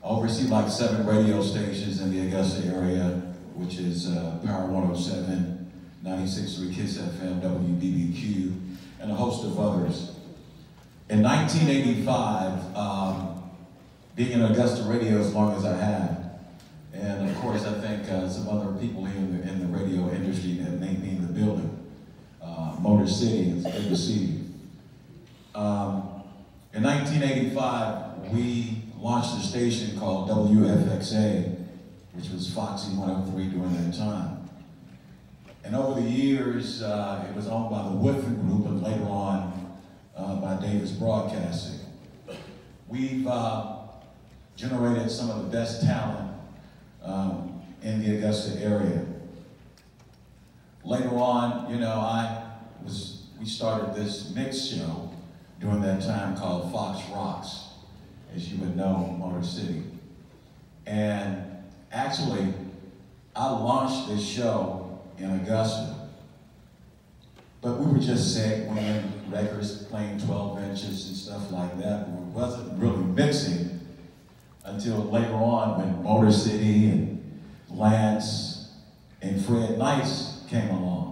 I oversee like 7 radio stations in the Augusta area, which is Power 107, 96.3 Kiss FM, WBBQ, and a host of others. In 1985, being in Augusta radio as long as I have, and of course I think some other people here in the radio industry that may be in the building, Motor City, it's good to see you. In 1985, we launched a station called WFXA, which was Foxy 103 during that time. And over the years, it was owned by the Woodford Group and later on by Davis Broadcasting. We've generated some of the best talent in the Augusta area. Later on, you know, we started this mix show during that time called Fox Rocks, as you would know, Motor City. And actually, I launched this show in Augusta, but we were just segmenting records, playing 12 inches and stuff like that. We wasn't really mixing until later on when Motor City and Lance and Fred Nice came along.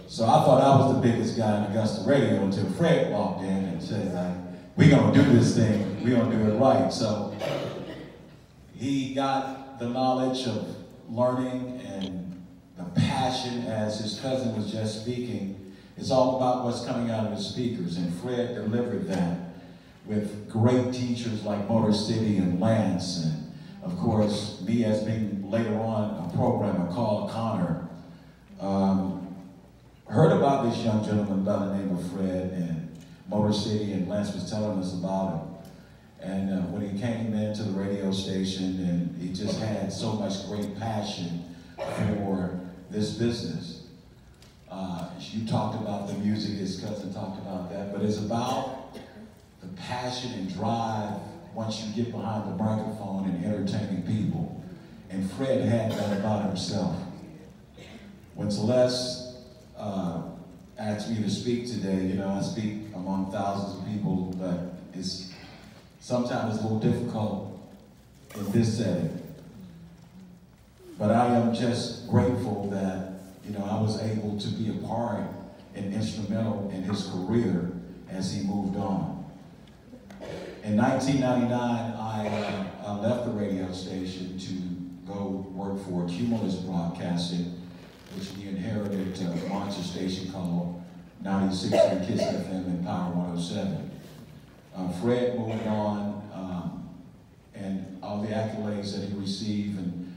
So I thought I was the biggest guy in Augusta radio until Fred walked in and said, we're gonna do this thing, we're gonna do it right. So he got the knowledge of learning and the passion, as his cousin was just speaking. It's all about what's coming out of the speakers, and Fred delivered that with great teachers like Motor City and Lance, and of course, me as being later on a programmer called Connor. Heard about this young gentleman by the name of Fred and Motor City, and Lance was telling us about him. And when he came into the radio station, and he just had so much great passion for this business. You talked about the music, his cousin talked about that, but it's about the passion and drive once you get behind the microphone and entertaining people. And Fred had that about himself. When Celeste asked me to speak today, you know, I speak among thousands of people, but sometimes it's a little difficult in this setting. But I am just grateful that, you know, I was able to be a part and instrumental in his career as he moved on. In 1999, I left the radio station to go work for Cumulus Broadcasting, which we inherited a monster station called 96.3 Kiss FM and Power 107. Fred moved on, and all the accolades that he received, and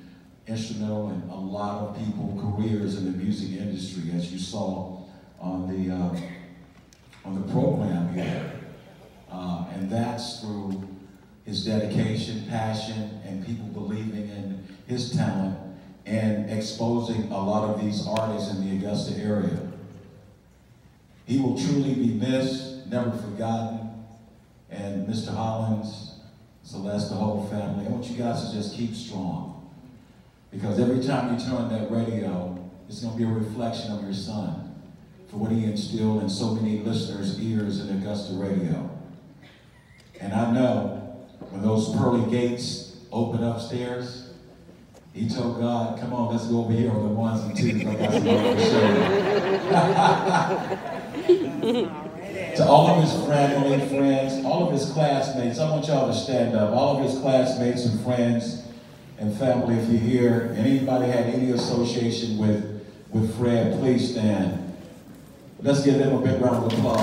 instrumental in a lot of people's careers in the music industry, as you saw on the program here. And that's through his dedication, passion, and people believing in his talent and exposing a lot of these artists in the Augusta area. He will truly be missed, never forgotten. And Mr. Hollins, Celeste, the whole family, I want you guys to just keep strong. Because every time you turn on that radio, it's going to be a reflection of your son for what he instilled in so many listeners' ears in Augusta radio. And I know when those pearly gates open upstairs, he told God, come on, let's go over here on the ones and twos. I got some more to show you. To all of his family, friends, all of his classmates, I want y'all to stand up. All of his classmates and friends and family, if you're here, and anybody had any association with Fred, please stand. Let's give them a big round of applause.